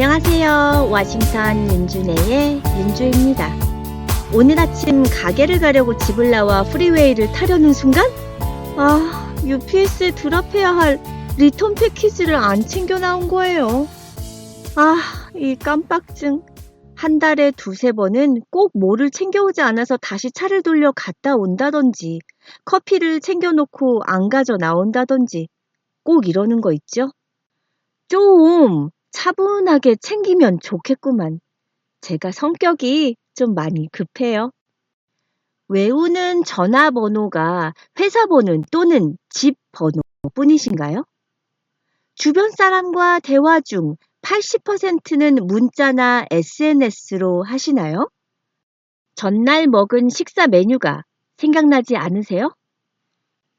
안녕하세요. 워싱턴 윤준혜의 윤주입니다. 오늘 아침 가게를 가려고 집을 나와 프리웨이를 타려는 순간 UPS에 드랍해야 할 리턴 패키지를 안 챙겨 나온 거예요. 이 깜빡증. 한 달에 두세 번은 꼭 뭐를 챙겨오지 않아서 다시 차를 돌려 갔다 온다든지 커피를 챙겨놓고 안 가져 나온다든지 꼭 이러는 거 있죠? 좀 차분하게 챙기면 좋겠구만. 제가 성격이 좀 많이 급해요. 외우는 전화번호가 회사 번호 또는 집 번호뿐이신가요? 주변 사람과 대화 중 80%는 문자나 SNS로 하시나요? 전날 먹은 식사 메뉴가 생각나지 않으세요?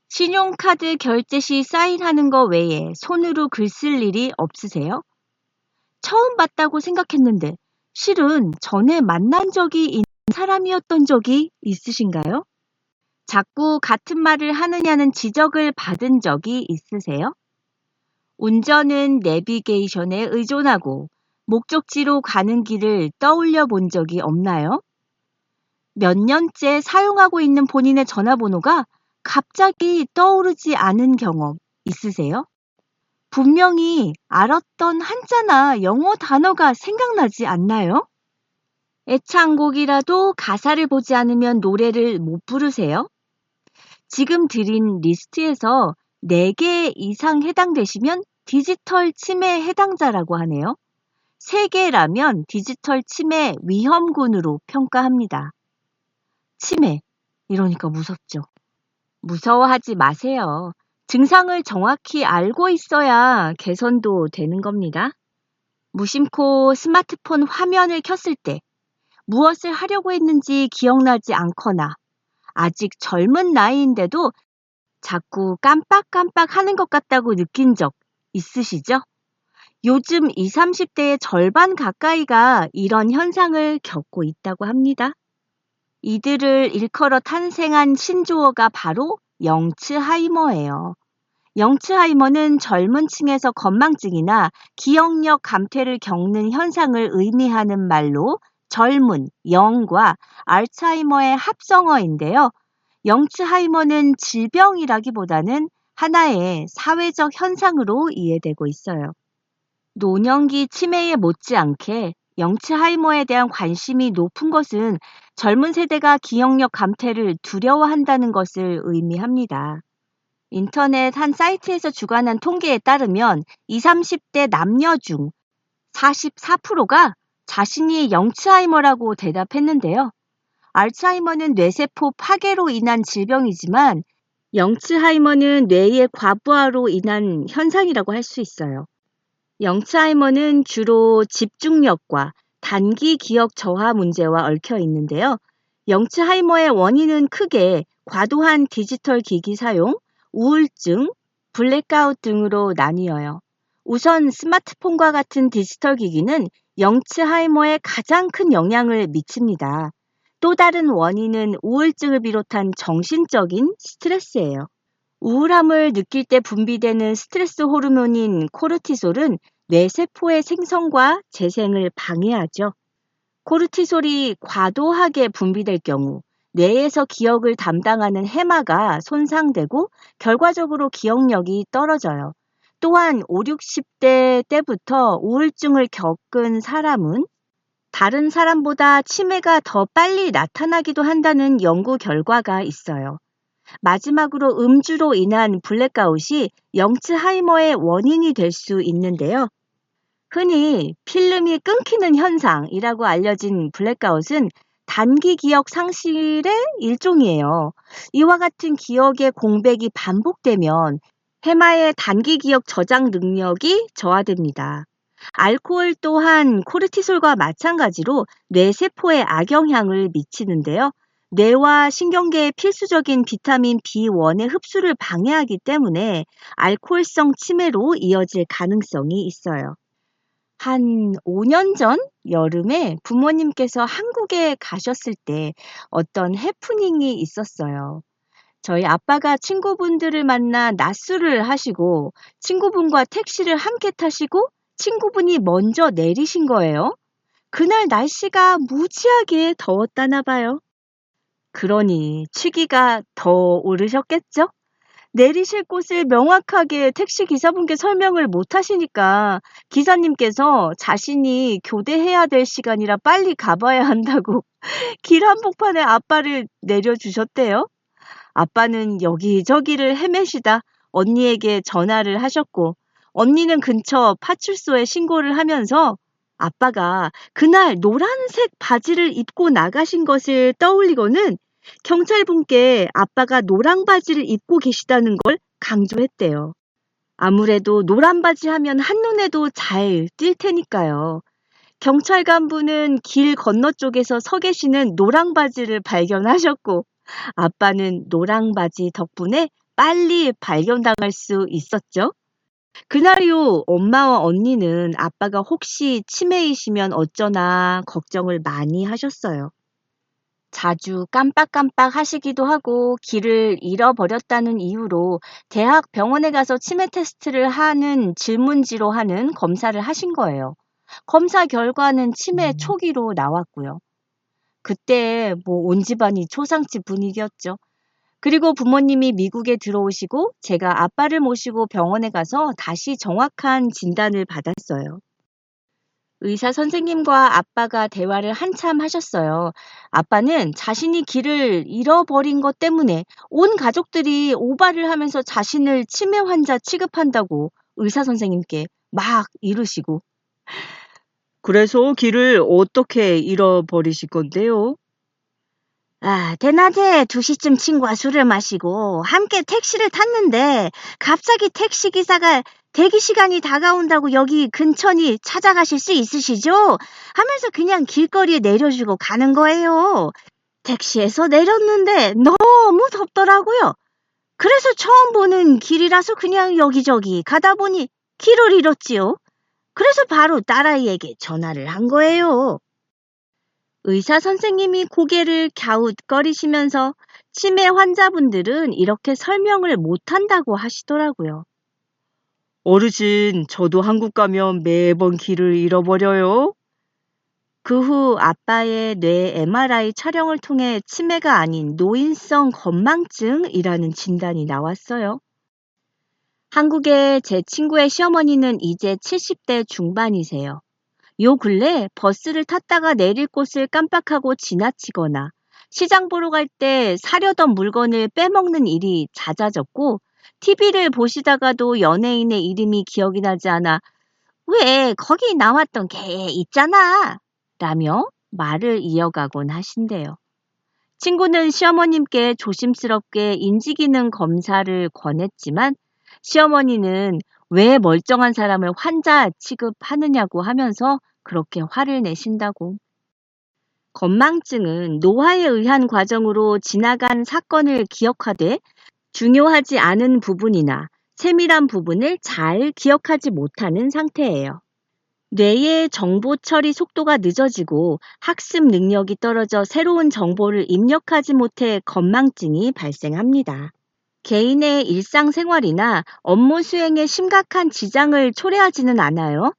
신용카드 결제 시 사인하는 거 외에 손으로 글 쓸 일이 없으세요? 처음 봤다고 생각했는데 실은 전에 만난 적이 있는 사람이었던 적이 있으신가요? 자꾸 같은 말을 하느냐는 지적을 받은 적이 있으세요? 운전은 내비게이션에 의존하고 목적지로 가는 길을 떠올려 본 적이 없나요? 몇 년째 사용하고 있는 본인의 전화번호가 갑자기 떠오르지 않은 경험 있으세요? 분명히 알았던 한자나 영어 단어가 생각나지 않나요? 애창곡이라도 가사를 보지 않으면 노래를 못 부르세요? 지금 드린 리스트에서 4개 이상 해당되시면 디지털 치매 해당자라고 하네요. 3개라면 디지털 치매 위험군으로 평가합니다. 치매, 이러니까 무섭죠. 무서워하지 마세요. 증상을 정확히 알고 있어야 개선도 되는 겁니다. 무심코 스마트폰 화면을 켰을 때 무엇을 하려고 했는지 기억나지 않거나 아직 젊은 나이인데도 자꾸 깜빡깜빡 하는 것 같다고 느낀 적 있으시죠? 요즘 20, 30대의 절반 가까이가 이런 현상을 겪고 있다고 합니다. 이들을 일컬어 탄생한 신조어가 바로 영츠하이머예요. 영츠하이머는 젊은 층에서 건망증이나 기억력 감퇴를 겪는 현상을 의미하는 말로 젊은, 영과 알츠하이머의 합성어인데요. 영츠하이머는 질병이라기보다는 하나의 사회적 현상으로 이해되고 있어요. 노년기 치매에 못지않게 영츠하이머에 대한 관심이 높은 것은 젊은 세대가 기억력 감퇴를 두려워한다는 것을 의미합니다. 인터넷 한 사이트에서 주관한 통계에 따르면 20, 30대 남녀 중 44%가 자신이 영츠하이머라고 대답했는데요. 알츠하이머는 뇌세포 파괴로 인한 질병이지만 영츠하이머는 뇌의 과부하로 인한 현상이라고 할 수 있어요. 영츠하이머는 주로 집중력과 단기 기억 저하 문제와 얽혀 있는데요. 영츠하이머의 원인은 크게 과도한 디지털 기기 사용, 우울증, 블랙아웃 등으로 나뉘어요. 우선 스마트폰과 같은 디지털 기기는 영츠하이머에 가장 큰 영향을 미칩니다. 또 다른 원인은 우울증을 비롯한 정신적인 스트레스예요. 우울함을 느낄 때 분비되는 스트레스 호르몬인 코르티솔은 뇌세포의 생성과 재생을 방해하죠. 코르티솔이 과도하게 분비될 경우 뇌에서 기억을 담당하는 해마가 손상되고 결과적으로 기억력이 떨어져요. 또한 5, 60대 때부터 우울증을 겪은 사람은 다른 사람보다 치매가 더 빨리 나타나기도 한다는 연구 결과가 있어요. 마지막으로 음주로 인한 블랙아웃이 영츠하이머의 원인이 될 수 있는데요. 흔히 필름이 끊기는 현상이라고 알려진 블랙아웃은 단기 기억 상실의 일종이에요. 이와 같은 기억의 공백이 반복되면 해마의 단기 기억 저장 능력이 저하됩니다. 알코올 또한 코르티솔과 마찬가지로 뇌세포에 악영향을 미치는데요. 뇌와 신경계의 필수적인 비타민 B1의 흡수를 방해하기 때문에 알코올성 치매로 이어질 가능성이 있어요. 한 5년 전 여름에 부모님께서 한국에 가셨을 때 어떤 해프닝이 있었어요. 저희 아빠가 친구분들을 만나 낮술을 하시고 친구분과 택시를 함께 타시고 친구분이 먼저 내리신 거예요. 그날 날씨가 무지하게 더웠다나 봐요. 그러니 취기가 더 오르셨겠죠? 내리실 곳을 명확하게 택시 기사분께 설명을 못 하시니까 기사님께서 자신이 교대해야 될 시간이라 빨리 가봐야 한다고 길 한복판에 아빠를 내려주셨대요. 아빠는 여기저기를 헤매시다 언니에게 전화를 하셨고 언니는 근처 파출소에 신고를 하면서 아빠가 그날 노란색 바지를 입고 나가신 것을 떠올리고는 경찰분께 아빠가 노랑 바지를 입고 계시다는 걸 강조했대요. 아무래도 노란 바지 하면 한눈에도 잘 띌 테니까요. 경찰관분은 길 건너쪽에서 서 계시는 노랑 바지를 발견하셨고 아빠는 노랑 바지 덕분에 빨리 발견당할 수 있었죠. 그날 이후 엄마와 언니는 아빠가 혹시 치매이시면 어쩌나 걱정을 많이 하셨어요. 자주 깜빡깜빡 하시기도 하고 길을 잃어버렸다는 이유로 대학 병원에 가서 치매 테스트를 하는 질문지로 하는 검사를 하신 거예요. 검사 결과는 치매 초기로 나왔고요. 그때 온 집안이 초상집 분위기였죠. 그리고 부모님이 미국에 들어오시고 제가 아빠를 모시고 병원에 가서 다시 정확한 진단을 받았어요. 의사 선생님과 아빠가 대화를 한참 하셨어요. 아빠는 자신이 길을 잃어버린 것 때문에 온 가족들이 오바를 하면서 자신을 치매 환자 취급한다고 의사 선생님께 막 이르시고 그래서 길을 어떻게 잃어버리실 건데요? 대낮에 2시쯤 친구와 술을 마시고 함께 택시를 탔는데 갑자기 택시기사가 대기 시간이 다가온다고 여기 근처니 찾아가실 수 있으시죠? 하면서 그냥 길거리에 내려주고 가는 거예요. 택시에서 내렸는데 너무 덥더라고요. 그래서 처음 보는 길이라서 그냥 여기저기 가다 보니 길을 잃었지요. 그래서 바로 딸아이에게 전화를 한 거예요. 의사 선생님이 고개를 갸웃거리시면서 치매 환자분들은 이렇게 설명을 못한다고 하시더라고요. 어르신, 저도 한국 가면 매번 길을 잃어버려요. 그 후 아빠의 뇌 MRI 촬영을 통해 치매가 아닌 노인성 건망증이라는 진단이 나왔어요. 한국의 제 친구의 시어머니는 이제 70대 중반이세요. 요 근래 버스를 탔다가 내릴 곳을 깜빡하고 지나치거나 시장 보러 갈 때 사려던 물건을 빼먹는 일이 잦아졌고 TV를 보시다가도 연예인의 이름이 기억이 나지 않아 왜 거기 나왔던 걔 있잖아 라며 말을 이어가곤 하신대요. 친구는 시어머님께 조심스럽게 인지기능 검사를 권했지만 시어머니는 왜 멀쩡한 사람을 환자 취급하느냐고 하면서 그렇게 화를 내신다고. 건망증은 노화에 의한 과정으로 지나간 사건을 기억하되 중요하지 않은 부분이나 세밀한 부분을 잘 기억하지 못하는 상태예요. 뇌의 정보 처리 속도가 늦어지고 학습 능력이 떨어져 새로운 정보를 입력하지 못해 건망증이 발생합니다. 개인의 일상생활이나 업무 수행에 심각한 지장을 초래하지는 않아요.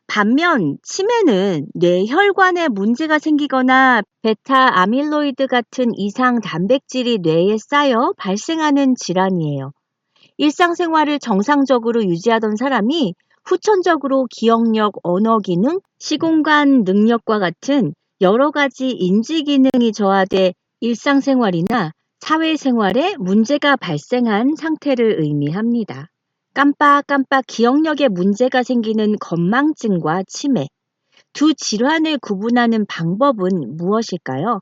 반면 치매는 뇌혈관에 문제가 생기거나 베타 아밀로이드 같은 이상 단백질이 뇌에 쌓여 발생하는 질환이에요. 일상생활을 정상적으로 유지하던 사람이 후천적으로 기억력, 언어 기능, 시공간 능력과 같은 여러 가지 인지 기능이 저하돼 일상생활이나 사회생활에 문제가 발생한 상태를 의미합니다. 깜빡깜빡 기억력에 문제가 생기는 건망증과 치매, 두 질환을 구분하는 방법은 무엇일까요?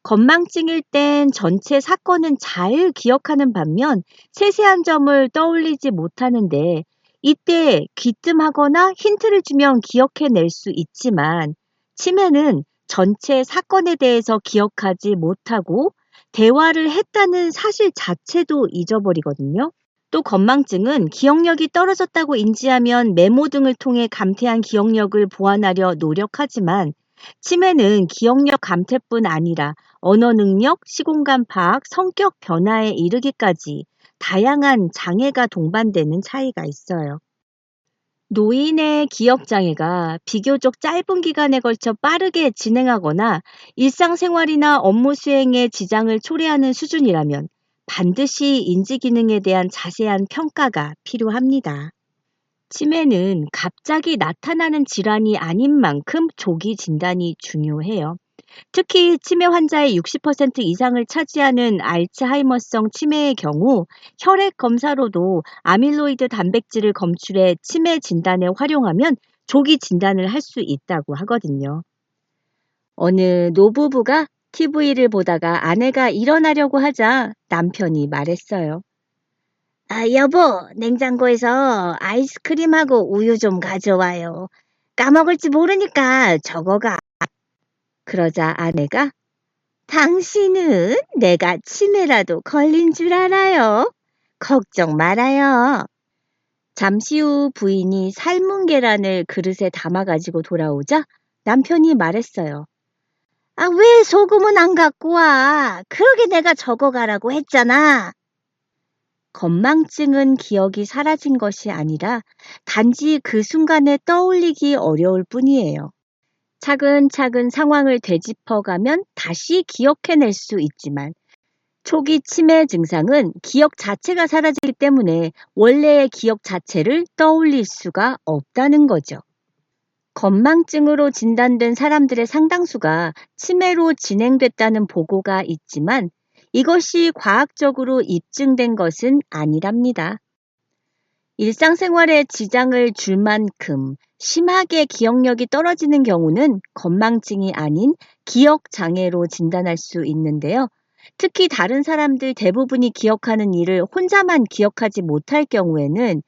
건망증일 땐 전체 사건은 잘 기억하는 반면 세세한 점을 떠올리지 못하는데 이때 귀뜸하거나 힌트를 주면 기억해낼 수 있지만 치매는 전체 사건에 대해서 기억하지 못하고 대화를 했다는 사실 자체도 잊어버리거든요. 또 건망증은 기억력이 떨어졌다고 인지하면 메모 등을 통해 감퇴한 기억력을 보완하려 노력하지만 치매는 기억력 감퇴뿐 아니라 언어 능력, 시공간 파악, 성격 변화에 이르기까지 다양한 장애가 동반되는 차이가 있어요. 노인의 기억장애가 비교적 짧은 기간에 걸쳐 빠르게 진행하거나 일상생활이나 업무 수행에 지장을 초래하는 수준이라면 반드시 인지 기능에 대한 자세한 평가가 필요합니다. 치매는 갑자기 나타나는 질환이 아닌 만큼 조기 진단이 중요해요. 특히 치매 환자의 60% 이상을 차지하는 알츠하이머성 치매의 경우 혈액 검사로도 아밀로이드 단백질을 검출해 치매 진단에 활용하면 조기 진단을 할 수 있다고 하거든요. 어느 노부부가 TV를 보다가 아내가 일어나려고 하자 남편이 말했어요. 아, 여보, 냉장고에서 아이스크림하고 우유 좀 가져와요. 까먹을지 모르니까 적어가. 그러자 아내가 당신은 내가 치매라도 걸린 줄 알아요. 걱정 말아요. 잠시 후 부인이 삶은 계란을 그릇에 담아가지고 돌아오자 남편이 말했어요. 아, 왜 소금은 안 갖고 와? 그러게 내가 적어가라고 했잖아. 건망증은 기억이 사라진 것이 아니라 단지 그 순간에 떠올리기 어려울 뿐이에요. 차근차근 상황을 되짚어가면 다시 기억해낼 수 있지만 초기 치매 증상은 기억 자체가 사라지기 때문에 원래의 기억 자체를 떠올릴 수가 없다는 거죠. 건망증으로 진단된 사람들의 상당수가 치매로 진행됐다는 보고가 있지만 이것이 과학적으로 입증된 것은 아니랍니다. 일상생활에 지장을 줄 만큼 심하게 기억력이 떨어지는 경우는 건망증이 아닌 기억장애로 진단할 수 있는데요. 특히 다른 사람들 대부분이 기억하는 일을 혼자만 기억하지 못할 경우에는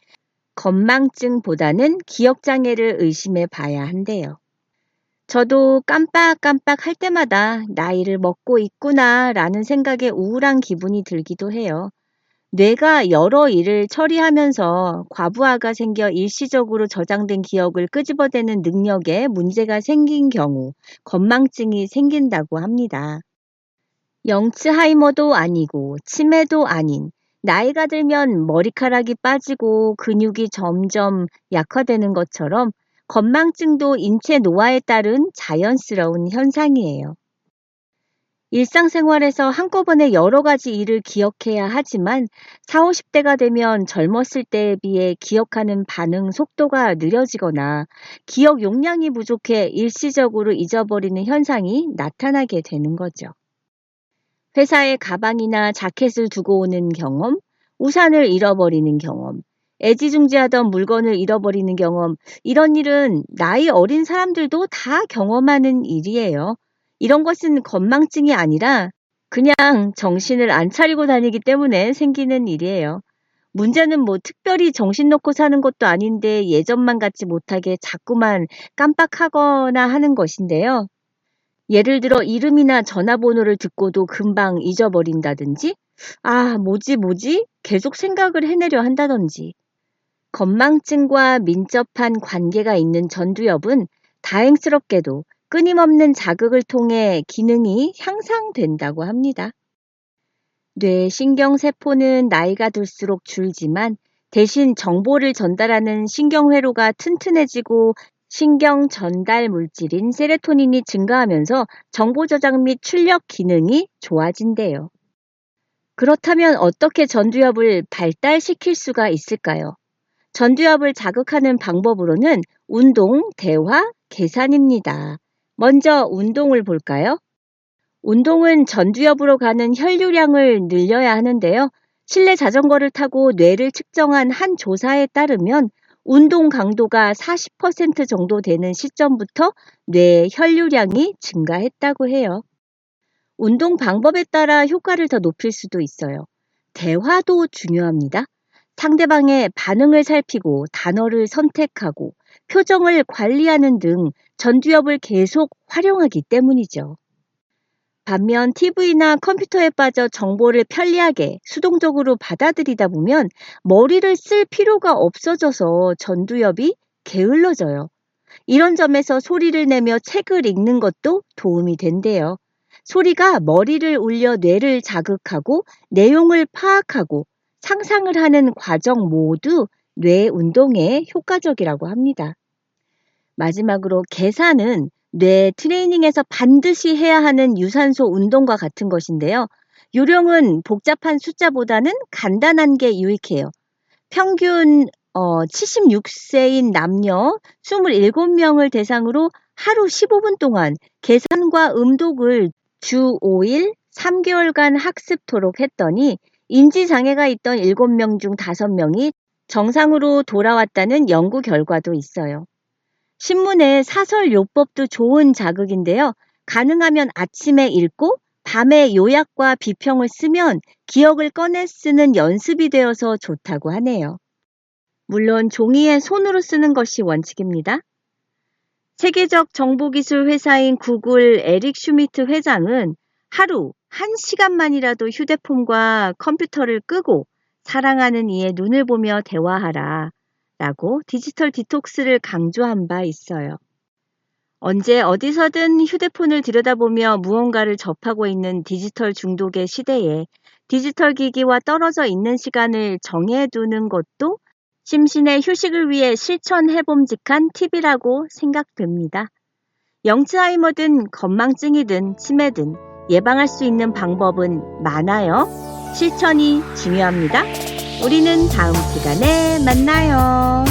건망증보다는 기억장애를 의심해 봐야 한대요. 저도 깜빡깜빡 할 때마다 나이를 먹고 있구나라는 생각에 우울한 기분이 들기도 해요. 뇌가 여러 일을 처리하면서 과부하가 생겨 일시적으로 저장된 기억을 끄집어내는 능력에 문제가 생긴 경우 건망증이 생긴다고 합니다. 영츠하이머도 아니고 치매도 아닌 나이가 들면 머리카락이 빠지고 근육이 점점 약화되는 것처럼 건망증도 인체 노화에 따른 자연스러운 현상이에요. 일상생활에서 한꺼번에 여러 가지 일을 기억해야 하지만 40, 50대가 되면 젊었을 때에 비해 기억하는 반응 속도가 느려지거나 기억 용량이 부족해 일시적으로 잊어버리는 현상이 나타나게 되는 거죠. 회사에 가방이나 자켓을 두고 오는 경험, 우산을 잃어버리는 경험, 애지중지하던 물건을 잃어버리는 경험, 이런 일은 나이 어린 사람들도 다 경험하는 일이에요. 이런 것은 건망증이 아니라 그냥 정신을 안 차리고 다니기 때문에 생기는 일이에요. 문제는 뭐 특별히 정신 놓고 사는 것도 아닌데 예전만 같지 못하게 자꾸만 깜빡하거나 하는 것인데요. 예를 들어 이름이나 전화번호를 듣고도 금방 잊어버린다든지, 아, 뭐지? 계속 생각을 해내려 한다든지. 건망증과 민첩한 관계가 있는 전두엽은 다행스럽게도 끊임없는 자극을 통해 기능이 향상된다고 합니다. 뇌 신경세포는 나이가 들수록 줄지만 대신 정보를 전달하는 신경회로가 튼튼해지고 신경 전달 물질인 세로토닌이 증가하면서 정보 저장 및 출력 기능이 좋아진대요. 그렇다면 어떻게 전두엽을 발달시킬 수가 있을까요? 전두엽을 자극하는 방법으로는 운동, 대화, 계산입니다. 먼저 운동을 볼까요? 운동은 전두엽으로 가는 혈류량을 늘려야 하는데요. 실내 자전거를 타고 뇌를 측정한 한 조사에 따르면 운동 강도가 40% 정도 되는 시점부터 뇌 혈류량이 증가했다고 해요. 운동 방법에 따라 효과를 더 높일 수도 있어요. 대화도 중요합니다. 상대방의 반응을 살피고 단어를 선택하고 표정을 관리하는 등 전두엽을 계속 활용하기 때문이죠. 반면 TV나 컴퓨터에 빠져 정보를 편리하게 수동적으로 받아들이다 보면 머리를 쓸 필요가 없어져서 전두엽이 게을러져요. 이런 점에서 소리를 내며 책을 읽는 것도 도움이 된대요. 소리가 머리를 울려 뇌를 자극하고 내용을 파악하고 상상을 하는 과정 모두 뇌 운동에 효과적이라고 합니다. 마지막으로 계산은 뇌 트레이닝에서 반드시 해야 하는 유산소 운동과 같은 것인데요. 요령은 복잡한 숫자보다는 간단한 게 유익해요. 평균 76세인 남녀 27명을 대상으로 하루 15분 동안 계산과 음독을 주 5일 3개월간 학습토록 했더니 인지장애가 있던 7명 중 5명이 정상으로 돌아왔다는 연구 결과도 있어요. 신문의 사설 요법도 좋은 자극인데요. 가능하면 아침에 읽고 밤에 요약과 비평을 쓰면 기억을 꺼내 쓰는 연습이 되어서 좋다고 하네요. 물론 종이에 손으로 쓰는 것이 원칙입니다. 세계적 정보기술 회사인 구글 에릭 슈미트 회장은 하루 1시간만이라도 휴대폰과 컴퓨터를 끄고 사랑하는 이의 눈을 보며 대화하라 라고 디지털 디톡스를 강조한 바 있어요. 언제 어디서든 휴대폰을 들여다보며 무언가를 접하고 있는 디지털 중독의 시대에 디지털 기기와 떨어져 있는 시간을 정해두는 것도 심신의 휴식을 위해 실천해봄직한 팁이라고 생각됩니다. 영츠하이머든 건망증이든 치매든 예방할 수 있는 방법은 많아요. 실천이 중요합니다. 우리는 다음 시간에 만나요.